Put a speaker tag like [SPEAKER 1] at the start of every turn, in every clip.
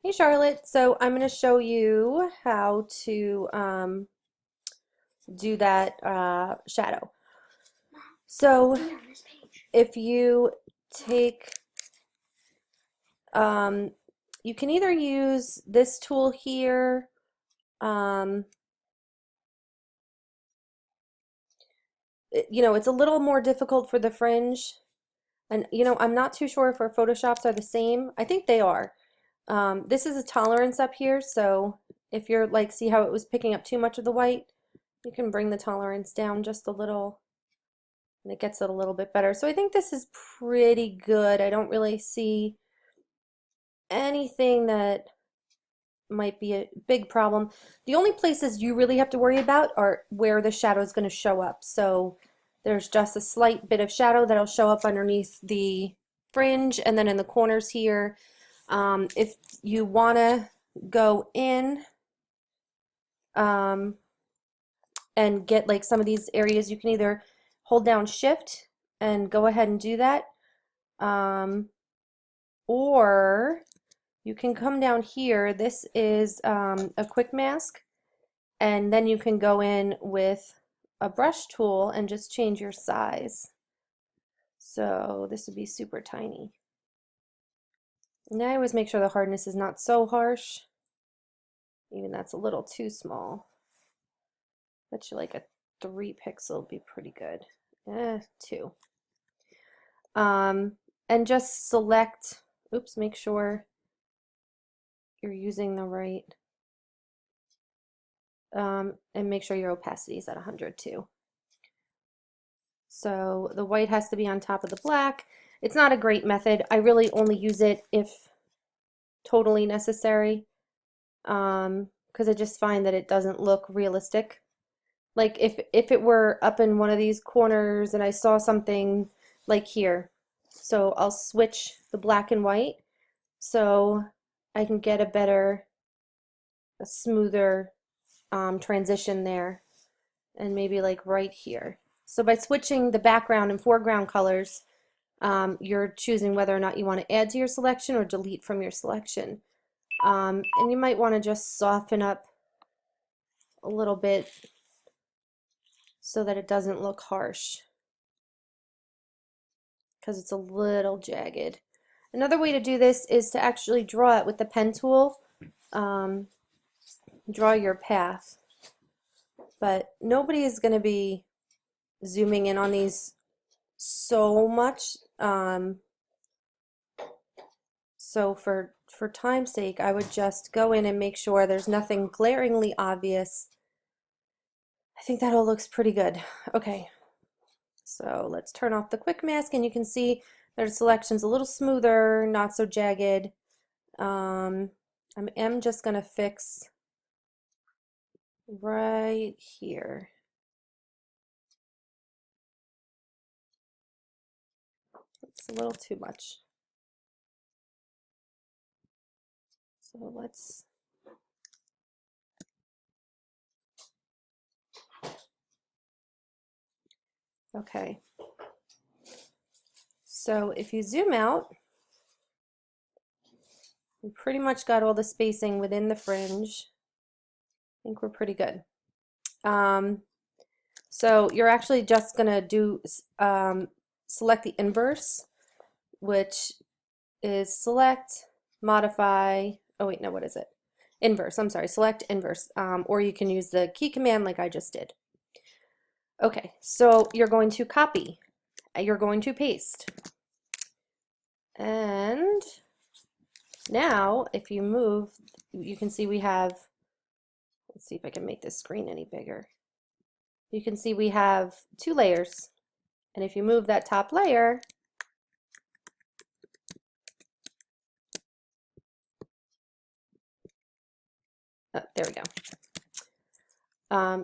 [SPEAKER 1] Hey Charlotte, so I'm going to show you how to do that shadow. So if you take, um, you can either use this tool here, um, it's a little more difficult for the fringe, and I'm not too sure if our Photoshops are the same. I think they are. This is a tolerance up here, so if you're like, see how it was picking up too much of the white, you can bring the tolerance down just a little and it gets it a little bit better. So I think this is pretty good. I don't really see anything that might be a big problem. The only places you really have to worry about are where the shadow is going to show up. So there's just a slight bit of shadow that'll show up underneath the fringe and then in the corners here. If you want to go in um, and get like some of these areas, you can either hold down shift and go ahead and do that. Or you can come down here. This is a quick mask, and then you can go in with a brush tool and just change your size. So this would be super tiny. Now I always make sure the hardness is not so harsh. Even that's a little too small. Bet you like a 3 pixel would be pretty good. 2. And just select, oops, make sure you're using the right, and make sure your opacity is at 100 too. So the white has to be on top of the black. It's not a great method. I really only use it if totally necessary, because I just find that it doesn't look realistic. Like if it were up in one of these corners and I saw something like here, so I'll switch the black and white so I can get a smoother transition there, and maybe like right here. So by switching the background and foreground colors, you're choosing whether or not you want to add to your selection or delete from your selection. And you might want to just soften up a little bit so that it doesn't look harsh, because it's a little jagged. Another way to do this is to actually draw it with the pen tool. Draw your path. But nobody is going to be zooming in on these so much. So for time's sake, I would just go in and make sure there's nothing glaringly obvious. I think that all looks pretty good. Okay, so let's turn off the quick mask, and you can see their selection's a little smoother, not so jagged. I am just gonna fix right here. It's a little too much. So let's, okay. So if you zoom out, we pretty much got all the spacing within the fringe. I think we're pretty good. So you're actually just gonna do select the inverse, which is select, modify, oh wait, no, what is it? Inverse, I'm sorry, select inverse, or you can use the key command like I just did. Okay, so you're going to copy, you're going to paste, and now if you move, you can see we have, let's see if I can make this screen any bigger. You can see we have 2 layers, and if you move that top layer, oh, there we go.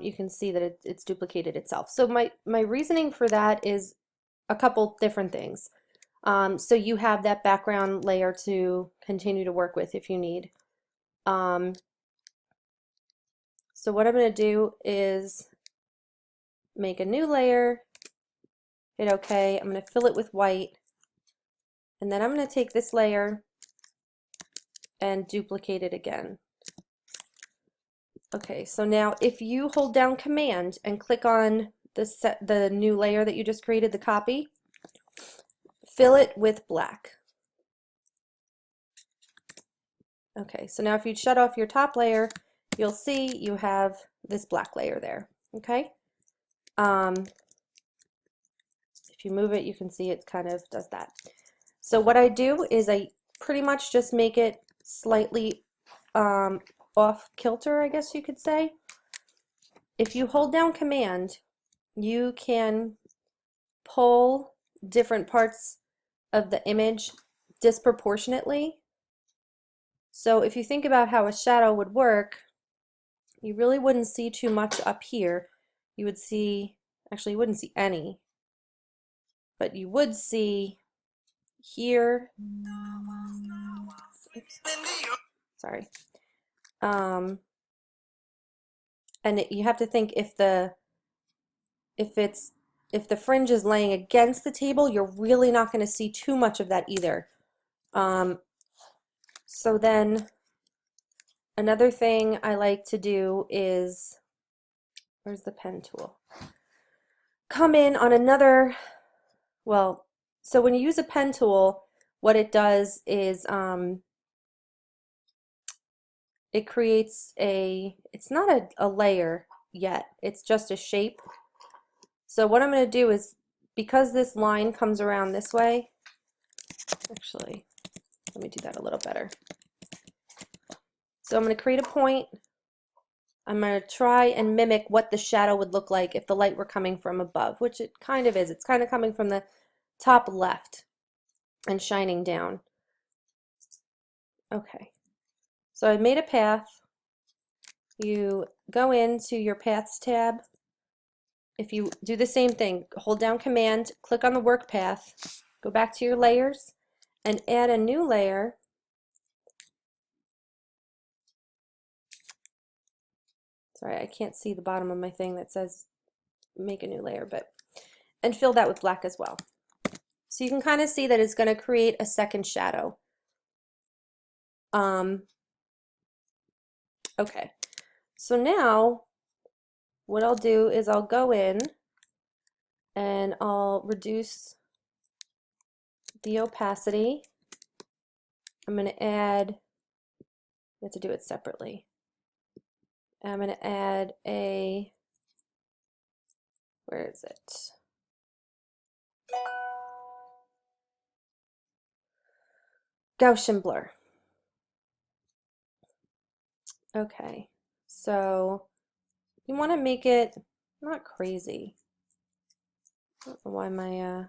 [SPEAKER 1] You can see that it's duplicated itself. So my reasoning for that is a couple different things. So you have that background layer to continue to work with if you need. So what I'm going to do is make a new layer, hit OK. I'm going to fill it with white, and then I'm going to take this layer and duplicate it again. Okay, so now if you hold down Command and click on the new layer that you just created, the copy, fill it with black. Okay, so now if you shut off your top layer, you'll see you have this black layer there. Okay. If you move it, you can see it kind of does that. So what I do is I pretty much just make it slightly off kilter, I guess you could say. If you hold down Command, you can pull different parts of the image disproportionately. So if you think about how a shadow would work, you really wouldn't see too much up here. You would see, actually you wouldn't see any, but you would see here. Oops. Sorry. And you have to think if the fringe is laying against the table, you're really not going to see too much of that either. So then another thing I like to do is, where's the pen tool? Come in on another, well, so when you use a pen tool, what it does is it creates it's not a layer yet, it's just a shape. So what I'm going to do is, because this line comes around this way, actually, let me do that a little better. So I'm going to create a point. I'm going to try and mimic what the shadow would look like if the light were coming from above, which it kind of is. It's kind of coming from the top left and shining down. Okay, so I made a path. You go into your Paths tab. If you do the same thing, hold down Command, click on the work path, go back to your layers, and add a new layer. Sorry, I can't see the bottom of my thing that says make a new layer, and fill that with black as well. So you can kind of see that it's going to create a second shadow. Okay, so now what I'll do is I'll go in and I'll reduce the opacity. I'm going to add, you have to do it separately. I'm going to add a, where is it? Gaussian blur. Okay, so you want to make it not crazy. I don't know why my,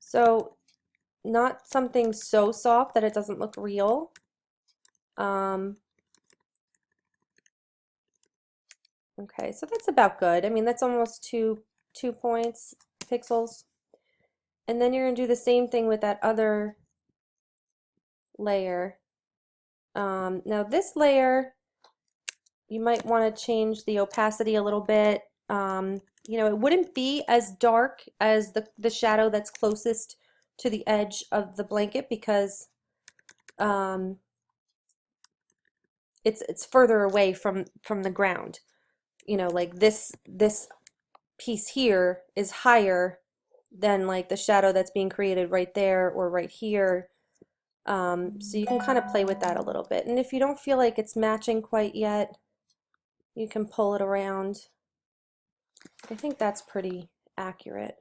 [SPEAKER 1] so not something so soft that it doesn't look real. Okay, so that's about good. I mean, that's almost two points, pixels. And then you're going to do the same thing with that other layer. Now this layer, you might want to change the opacity a little bit. You know, it wouldn't be as dark as the shadow that's closest to the edge of the blanket because it's further away from the ground. You know, like this piece here is higher than like the shadow that's being created right there or right here. So you can kind of play with that a little bit. And if you don't feel like it's matching quite yet, you can pull it around. I think that's pretty accurate.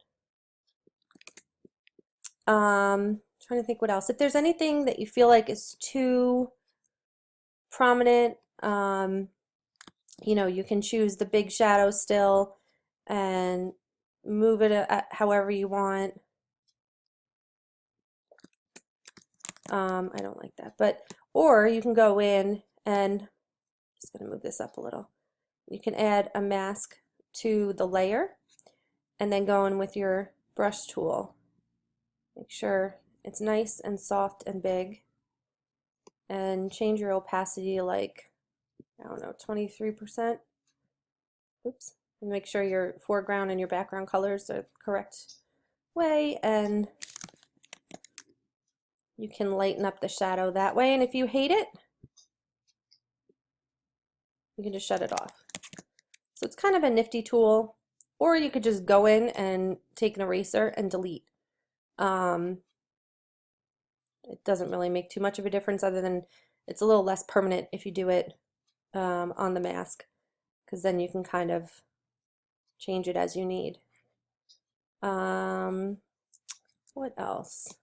[SPEAKER 1] Trying to think what else. If there's anything that you feel like is too prominent, you know, you can choose the big shadow still and move it however you want. I don't like that, or you can go in and, just going to move this up a little. You can add a mask to the layer and then go in with your brush tool. Make sure it's nice and soft and big, and change your opacity to like, I don't know, 23%. Oops. And make sure your foreground and your background colors are the correct way, and you can lighten up the shadow that way. And if you hate it, you can just shut it off. So it's kind of a nifty tool, or you could just go in and take an eraser and delete. It doesn't really make too much of a difference, other than it's a little less permanent if you do it on the mask, because then you can kind of change it as you need. What else?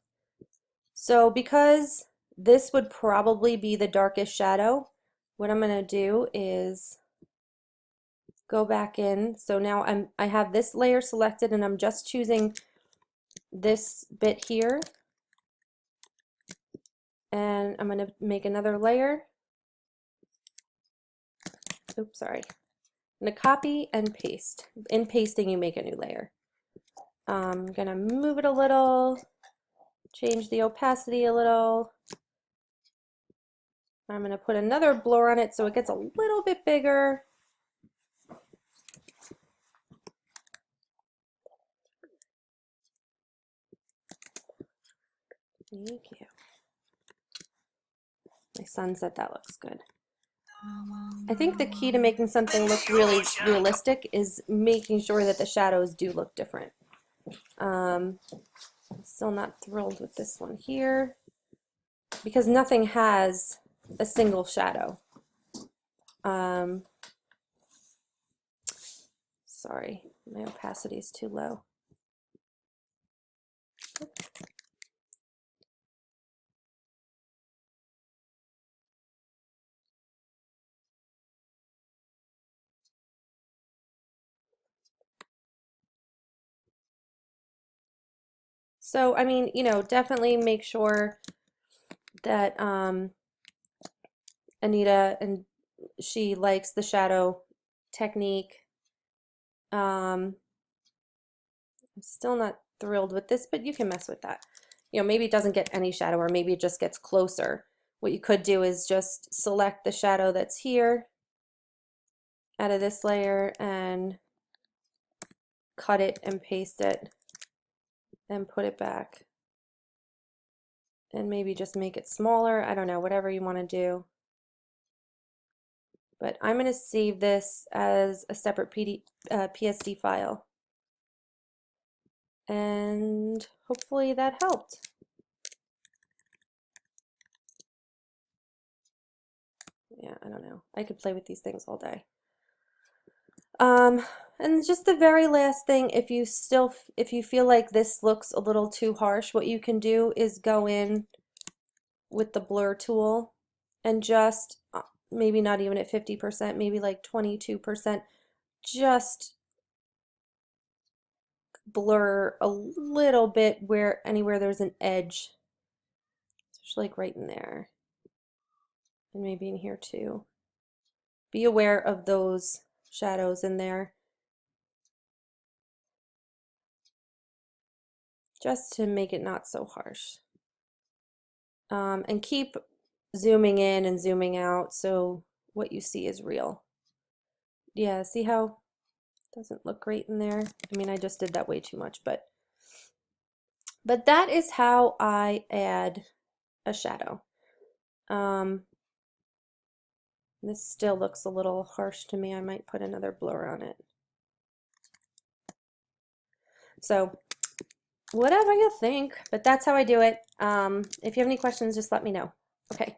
[SPEAKER 1] So because this would probably be the darkest shadow, what I'm going to do is go back in. So now I have this layer selected, and I'm just choosing this bit here, and I'm going to make another layer. Oops, sorry. I'm going to copy and paste. In pasting, you make a new layer. I'm going to move it a little, change the opacity a little. I'm going to put another blur on it so it gets a little bit bigger. Thank you. My son said that looks good. I think the key to making something look really realistic is making sure that the shadows do look different. I'm still not thrilled with this one here because nothing has a single shadow. Sorry, my opacity is too low. So, I mean, you know, definitely make sure that Anita, and she likes the shadow technique. I'm still not thrilled with this, but you can mess with that. You know, maybe it doesn't get any shadow, or maybe it just gets closer. What you could do is just select the shadow that's here out of this layer and cut it and paste it and put it back. And maybe just make it smaller. I don't know, whatever you want to do. But I'm going to save this as a separate PSD file. And hopefully that helped. Yeah, I don't know. I could play with these things all day. And just the very last thing, if you feel like this looks a little too harsh, what you can do is go in with the blur tool and just maybe not even at 50%, maybe like 22%, just blur a little bit anywhere there's an edge, especially like right in there, and maybe in here too. Be aware of those shadows in there, just to make it not so harsh. And keep zooming in and zooming out so what you see is real. Yeah, see how it doesn't look great in there? I mean, I just did that way too much, but that is how I add a shadow. This still looks a little harsh to me. I might put another blur on it. So whatever you think, but that's how I do it. If you have any questions, just let me know. Okay.